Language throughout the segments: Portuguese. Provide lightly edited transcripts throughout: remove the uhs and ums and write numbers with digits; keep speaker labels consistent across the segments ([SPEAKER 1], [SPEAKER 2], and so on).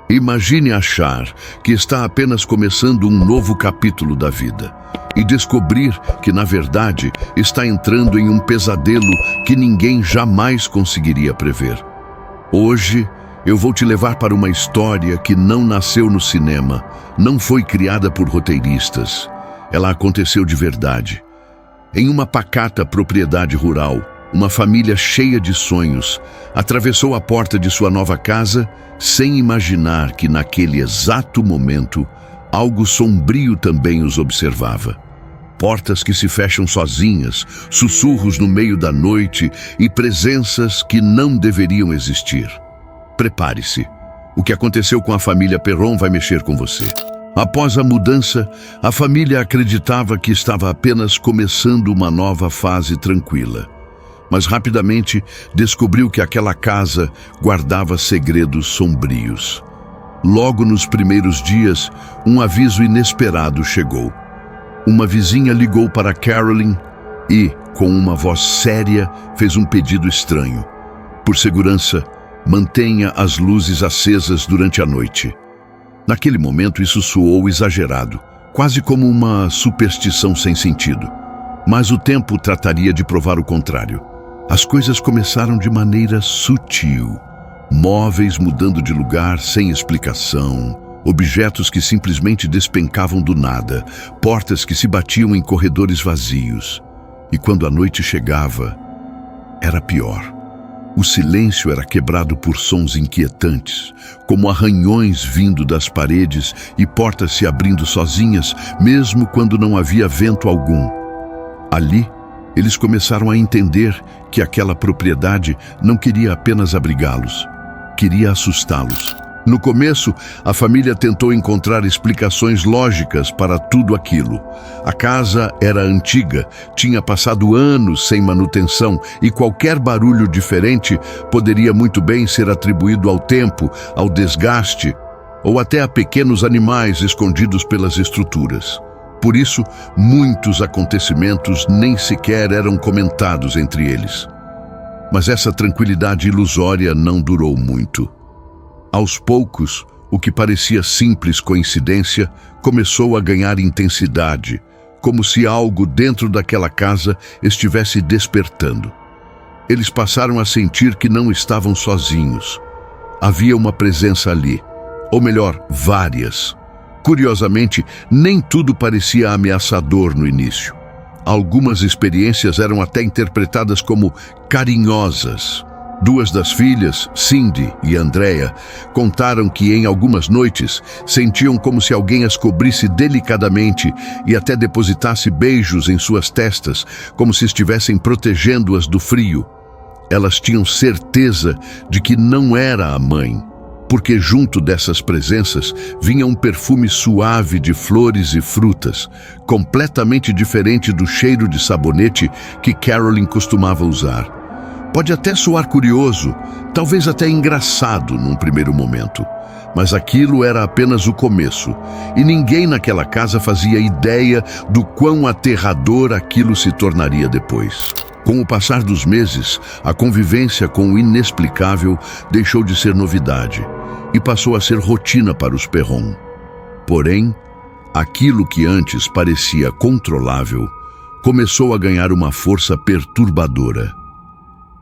[SPEAKER 1] Imagine achar que está apenas começando um novo capítulo da vida e descobrir que, na verdade, está entrando em um pesadelo que ninguém jamais conseguiria prever. Hoje, eu vou te levar para uma história que não nasceu no cinema, não foi criada por roteiristas. Ela aconteceu de verdade. Em uma pacata propriedade rural, uma família cheia de sonhos atravessou a porta de sua nova casa sem imaginar que, naquele exato momento, algo sombrio também os observava. Portas que se fecham sozinhas, sussurros no meio da noite e presenças que não deveriam existir. Prepare-se. O que aconteceu com a família Perron vai mexer com você. Após a mudança, a família acreditava que estava apenas começando uma nova fase tranquila. Mas rapidamente descobriu que aquela casa guardava segredos sombrios. Logo nos primeiros dias, um aviso inesperado chegou. Uma vizinha ligou para Carolyn e, com uma voz séria, fez um pedido estranho. Por segurança, mantenha as luzes acesas durante a noite. Naquele momento isso soou exagerado, quase como uma superstição sem sentido. Mas o tempo trataria de provar o contrário. As coisas começaram de maneira sutil. Móveis mudando de lugar sem explicação, objetos que simplesmente despencavam do nada, portas que se batiam em corredores vazios. E quando a noite chegava, era pior. O silêncio era quebrado por sons inquietantes, como arranhões vindo das paredes e portas se abrindo sozinhas, mesmo quando não havia vento algum. Ali, eles começaram a entender que aquela propriedade não queria apenas abrigá-los, queria assustá-los. No começo, a família tentou encontrar explicações lógicas para tudo aquilo. A casa era antiga, tinha passado anos sem manutenção e qualquer barulho diferente poderia muito bem ser atribuído ao tempo, ao desgaste ou até a pequenos animais escondidos pelas estruturas. Por isso, muitos acontecimentos nem sequer eram comentados entre eles. Mas essa tranquilidade ilusória não durou muito. Aos poucos, o que parecia simples coincidência começou a ganhar intensidade, como se algo dentro daquela casa estivesse despertando. Eles passaram a sentir que não estavam sozinhos. Havia uma presença ali, ou melhor, várias. Curiosamente, nem tudo parecia ameaçador no início. Algumas experiências eram até interpretadas como carinhosas. Duas das filhas, Cindy e Andrea, contaram que em algumas noites sentiam como se alguém as cobrisse delicadamente e até depositasse beijos em suas testas, como se estivessem protegendo-as do frio. Elas tinham certeza de que não era a mãe, porque junto dessas presenças vinha um perfume suave de flores e frutas, completamente diferente do cheiro de sabonete que Carolyn costumava usar. Pode até soar curioso, talvez até engraçado num primeiro momento, mas aquilo era apenas o começo, e ninguém naquela casa fazia ideia do quão aterrador aquilo se tornaria depois. Com o passar dos meses, a convivência com o inexplicável deixou de ser novidade e passou a ser rotina para os Perron. Porém, aquilo que antes parecia controlável começou a ganhar uma força perturbadora.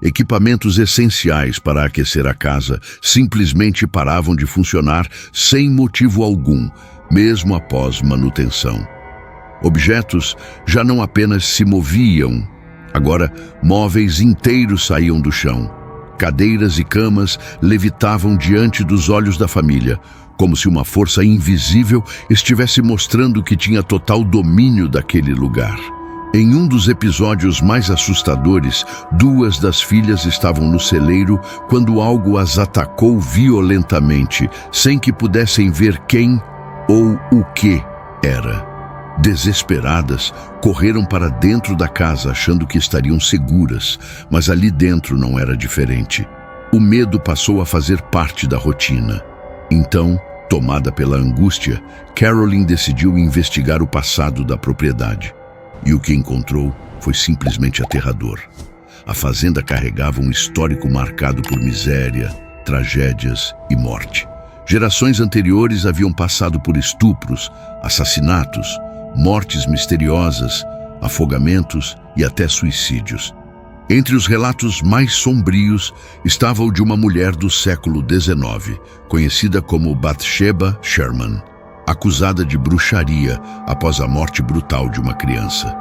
[SPEAKER 1] Equipamentos essenciais para aquecer a casa simplesmente paravam de funcionar sem motivo algum, mesmo após manutenção. Objetos já não apenas se moviam, agora móveis inteiros saíam do chão. Cadeiras e camas levitavam diante dos olhos da família, como se uma força invisível estivesse mostrando que tinha total domínio daquele lugar. Em um dos episódios mais assustadores, duas das filhas estavam no celeiro quando algo as atacou violentamente, sem que pudessem ver quem ou o que era. Desesperadas, correram para dentro da casa achando que estariam seguras, mas ali dentro não era diferente. O medo passou a fazer parte da rotina. Então, tomada pela angústia, Carolyn decidiu investigar o passado da propriedade. E o que encontrou foi simplesmente aterrador. A fazenda carregava um histórico marcado por miséria, tragédias e morte. Gerações anteriores haviam passado por estupros, assassinatos, mortes misteriosas, afogamentos e até suicídios. Entre os relatos mais sombrios estava o de uma mulher do século XIX, conhecida como Bathsheba Sherman, acusada de bruxaria após a morte brutal de uma criança.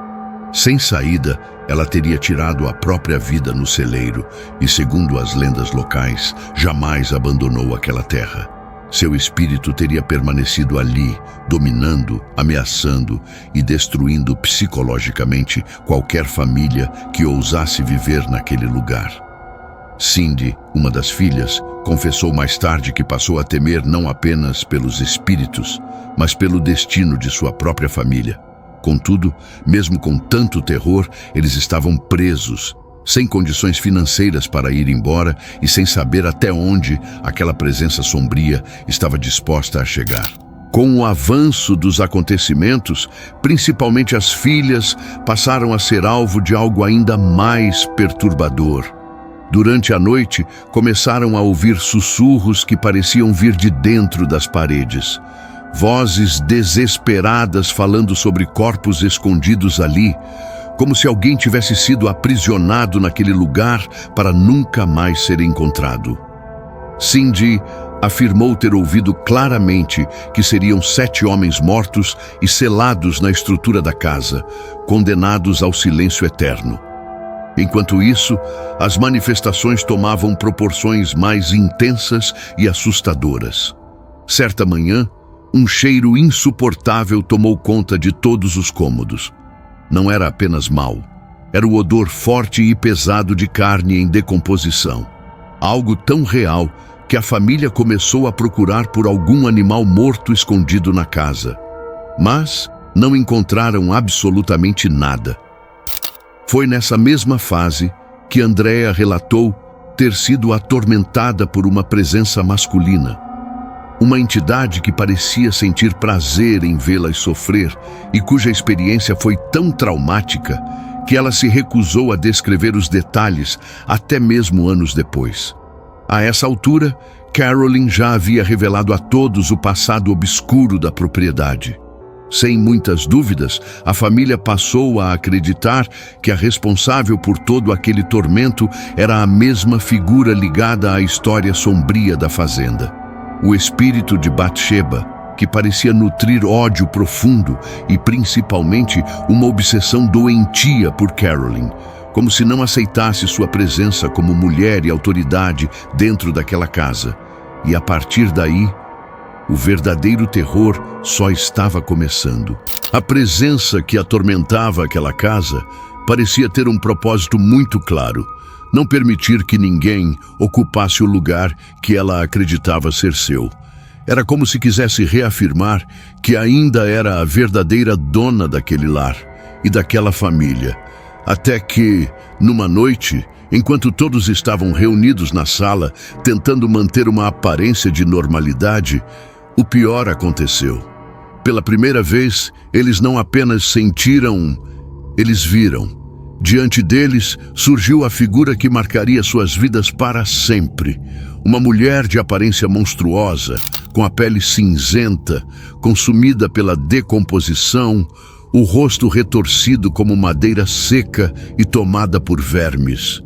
[SPEAKER 1] Sem saída, ela teria tirado a própria vida no celeiro e, segundo as lendas locais, jamais abandonou aquela terra. Seu espírito teria permanecido ali, dominando, ameaçando e destruindo psicologicamente qualquer família que ousasse viver naquele lugar. Cindy, uma das filhas, confessou mais tarde que passou a temer não apenas pelos espíritos, mas pelo destino de sua própria família. Contudo, mesmo com tanto terror, eles estavam presos, sem condições financeiras para ir embora e sem saber até onde aquela presença sombria estava disposta a chegar. Com o avanço dos acontecimentos, principalmente as filhas passaram a ser alvo de algo ainda mais perturbador. Durante a noite, começaram a ouvir sussurros que pareciam vir de dentro das paredes. Vozes desesperadas falando sobre corpos escondidos ali, como se alguém tivesse sido aprisionado naquele lugar para nunca mais ser encontrado. Cindy afirmou ter ouvido claramente que seriam 7 homens mortos e selados na estrutura da casa, condenados ao silêncio eterno. Enquanto isso, as manifestações tomavam proporções mais intensas e assustadoras. Certa manhã, um cheiro insuportável tomou conta de todos os cômodos. Não era apenas mau, era o odor forte e pesado de carne em decomposição. Algo tão real que a família começou a procurar por algum animal morto escondido na casa. Mas não encontraram absolutamente nada. Foi nessa mesma fase que Andrea relatou ter sido atormentada por uma presença masculina. Uma entidade que parecia sentir prazer em vê-las sofrer e cuja experiência foi tão traumática que ela se recusou a descrever os detalhes até mesmo anos depois. A essa altura, Carolyn já havia revelado a todos o passado obscuro da propriedade. Sem muitas dúvidas, a família passou a acreditar que a responsável por todo aquele tormento era a mesma figura ligada à história sombria da fazenda. O espírito de Bathsheba, que parecia nutrir ódio profundo e principalmente uma obsessão doentia por Carolyn, como se não aceitasse sua presença como mulher e autoridade dentro daquela casa. E a partir daí, o verdadeiro terror só estava começando. A presença que atormentava aquela casa parecia ter um propósito muito claro: não permitir que ninguém ocupasse o lugar que ela acreditava ser seu. Era como se quisesse reafirmar que ainda era a verdadeira dona daquele lar e daquela família. Até que, numa noite, enquanto todos estavam reunidos na sala, tentando manter uma aparência de normalidade, o pior aconteceu. Pela primeira vez, eles não apenas sentiram, eles viram. Diante deles, surgiu a figura que marcaria suas vidas para sempre. Uma mulher de aparência monstruosa, com a pele cinzenta, consumida pela decomposição, o rosto retorcido como madeira seca e tomada por vermes.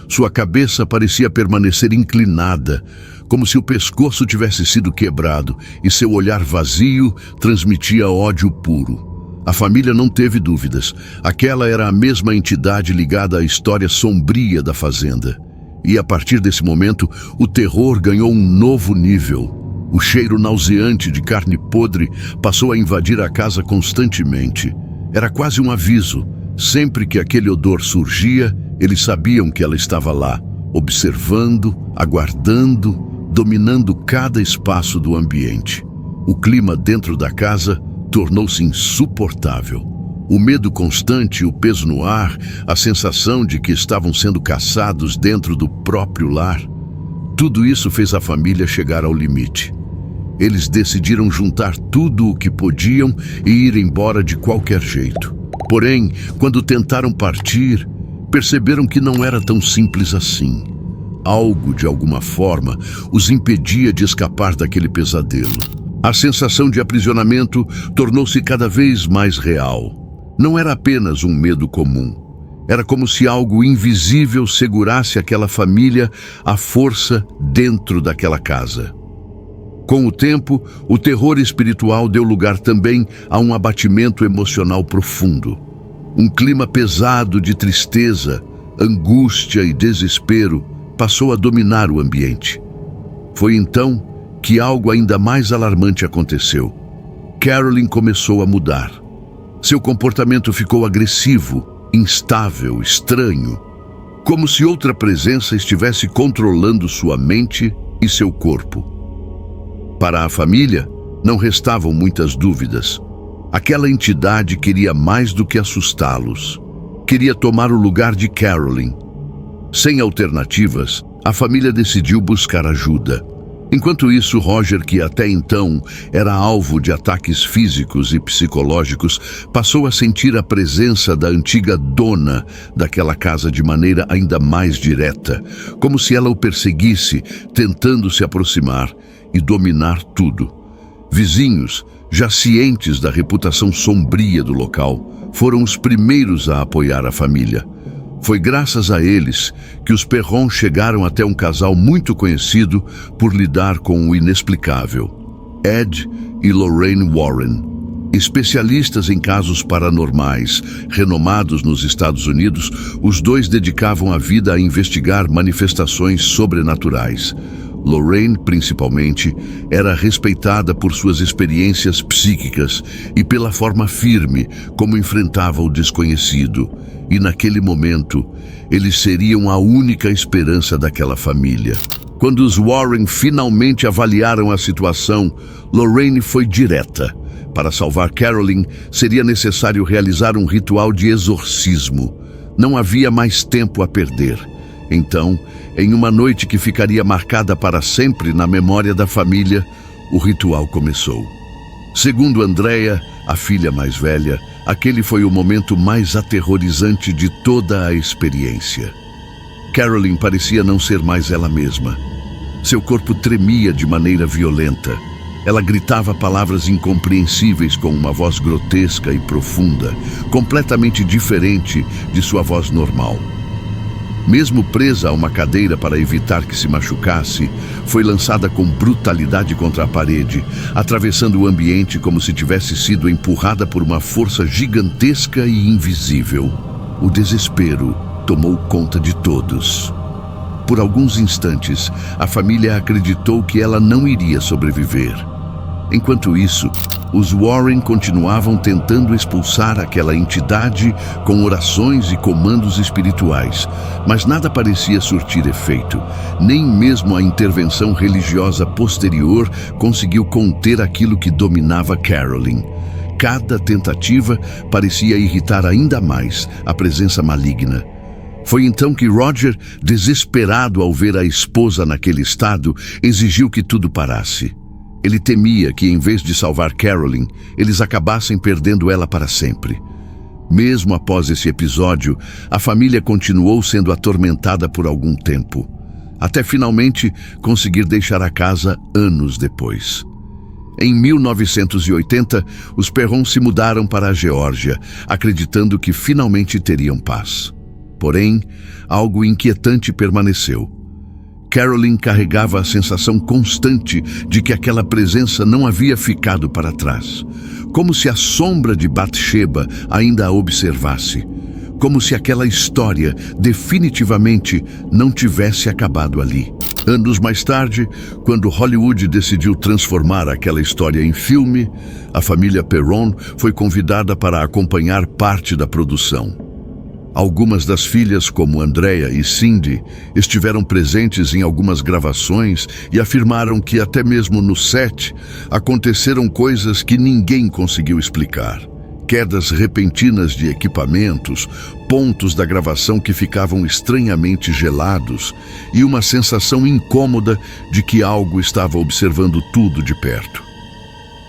[SPEAKER 1] Sua cabeça parecia permanecer inclinada, como se o pescoço tivesse sido quebrado, e seu olhar vazio transmitia ódio puro. A família não teve dúvidas. Aquela era a mesma entidade ligada à história sombria da fazenda. E a partir desse momento, o terror ganhou um novo nível. O cheiro nauseante de carne podre passou a invadir a casa constantemente. Era quase um aviso. Sempre que aquele odor surgia, eles sabiam que ela estava lá, observando, aguardando, dominando cada espaço do ambiente. O clima dentro da casa tornou-se insuportável. O medo constante, o peso no ar, a sensação de que estavam sendo caçados dentro do próprio lar. Tudo isso fez a família chegar ao limite. Eles decidiram juntar tudo o que podiam e ir embora de qualquer jeito. Porém, quando tentaram partir, perceberam que não era tão simples assim. algo, de alguma forma, os impedia de escapar daquele pesadelo. A sensação de aprisionamento tornou-se cada vez mais real. Não era apenas um medo comum. Era como se algo invisível segurasse aquela família à força dentro daquela casa. Com o tempo, o terror espiritual deu lugar também a um abatimento emocional profundo. Um clima pesado de tristeza, angústia e desespero passou a dominar o ambiente. Foi então que algo ainda mais alarmante aconteceu. Carolyn começou a mudar. Seu comportamento ficou agressivo, instável, estranho, como se outra presença estivesse controlando sua mente e seu corpo. Para a família, não restavam muitas dúvidas. Aquela entidade queria mais do que assustá-los. Queria tomar o lugar de Carolyn. Sem alternativas, a família decidiu buscar ajuda. Enquanto isso, Roger, que até então era alvo de ataques físicos e psicológicos, passou a sentir a presença da antiga dona daquela casa de maneira ainda mais direta, como se ela o perseguisse, tentando se aproximar e dominar tudo. Vizinhos, já cientes da reputação sombria do local, foram os primeiros a apoiar a família. Foi graças a eles que os Perron chegaram até um casal muito conhecido por lidar com o inexplicável, Ed e Lorraine Warren. Especialistas em casos paranormais, renomados nos Estados Unidos, os dois dedicavam a vida a investigar manifestações sobrenaturais. Lorraine, principalmente, era respeitada por suas experiências psíquicas e pela forma firme como enfrentava o desconhecido. E naquele momento, eles seriam a única esperança daquela família. Quando os Warren finalmente avaliaram a situação, Lorraine foi direta. Para salvar Carolyn, seria necessário realizar um ritual de exorcismo. Não havia mais tempo a perder. Então, em uma noite que ficaria marcada para sempre na memória da família, o ritual começou. Segundo Andrea, a filha mais velha, aquele foi o momento mais aterrorizante de toda a experiência. Carolyn parecia não ser mais ela mesma. Seu corpo tremia de maneira violenta. Ela gritava palavras incompreensíveis com uma voz grotesca e profunda, completamente diferente de sua voz normal. Mesmo presa a uma cadeira para evitar que se machucasse, foi lançada com brutalidade contra a parede, atravessando o ambiente como se tivesse sido empurrada por uma força gigantesca e invisível. O desespero tomou conta de todos. Por alguns instantes, a família acreditou que ela não iria sobreviver. Enquanto isso, os Warren continuavam tentando expulsar aquela entidade com orações e comandos espirituais, mas nada parecia surtir efeito. Nem mesmo a intervenção religiosa posterior conseguiu conter aquilo que dominava Carolyn. Cada tentativa parecia irritar ainda mais a presença maligna. Foi então que Roger, desesperado ao ver a esposa naquele estado, exigiu que tudo parasse. Ele temia que, em vez de salvar Carolyn, eles acabassem perdendo ela para sempre. Mesmo após esse episódio, a família continuou sendo atormentada por algum tempo, até finalmente conseguir deixar a casa anos depois. Em 1980, os Perron se mudaram para a Geórgia, acreditando que finalmente teriam paz. Porém, algo inquietante permaneceu. Carolyn carregava a sensação constante de que aquela presença não havia ficado para trás, como se a sombra de Bathsheba ainda a observasse, como se aquela história definitivamente não tivesse acabado ali. Anos mais tarde, quando Hollywood decidiu transformar aquela história em filme, a família Perron foi convidada para acompanhar parte da produção. Algumas das filhas, como Andrea e Cindy, estiveram presentes em algumas gravações e afirmaram que até mesmo no set aconteceram coisas que ninguém conseguiu explicar. Quedas repentinas de equipamentos, pontos da gravação que ficavam estranhamente gelados e uma sensação incômoda de que algo estava observando tudo de perto.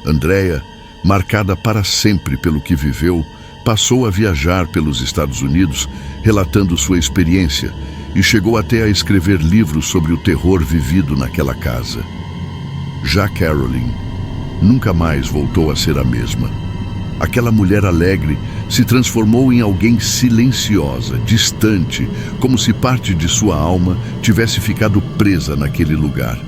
[SPEAKER 1] Andrea, marcada para sempre pelo que viveu, passou a viajar pelos Estados Unidos, relatando sua experiência, e chegou até a escrever livros sobre o terror vivido naquela casa. Já Carolyn nunca mais voltou a ser a mesma. Aquela mulher alegre se transformou em alguém silenciosa, distante, como se parte de sua alma tivesse ficado presa naquele lugar.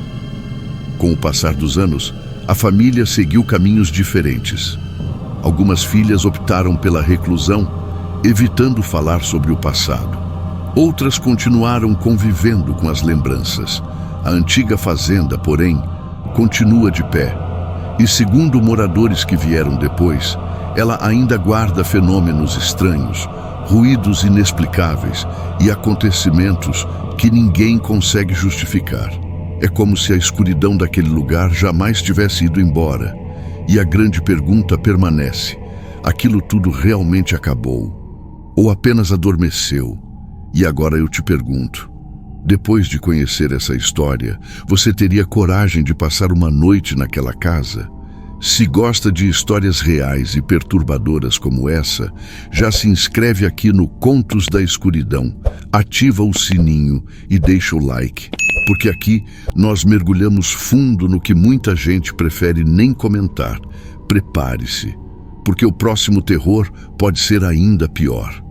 [SPEAKER 1] Com o passar dos anos, a família seguiu caminhos diferentes. Algumas filhas optaram pela reclusão, evitando falar sobre o passado. Outras continuaram convivendo com as lembranças. A antiga fazenda, porém, continua de pé. E segundo moradores que vieram depois, ela ainda guarda fenômenos estranhos, ruídos inexplicáveis e acontecimentos que ninguém consegue justificar. É como se a escuridão daquele lugar jamais tivesse ido embora. E a grande pergunta permanece: aquilo tudo realmente acabou? Ou apenas adormeceu? E agora eu te pergunto, depois de conhecer essa história, você teria coragem de passar uma noite naquela casa? Se gosta de histórias reais e perturbadoras como essa, já se inscreve aqui no Contos da Escuridão, ativa o sininho e deixa o like, porque aqui nós mergulhamos fundo no que muita gente prefere nem comentar. Prepare-se, porque o próximo terror pode ser ainda pior.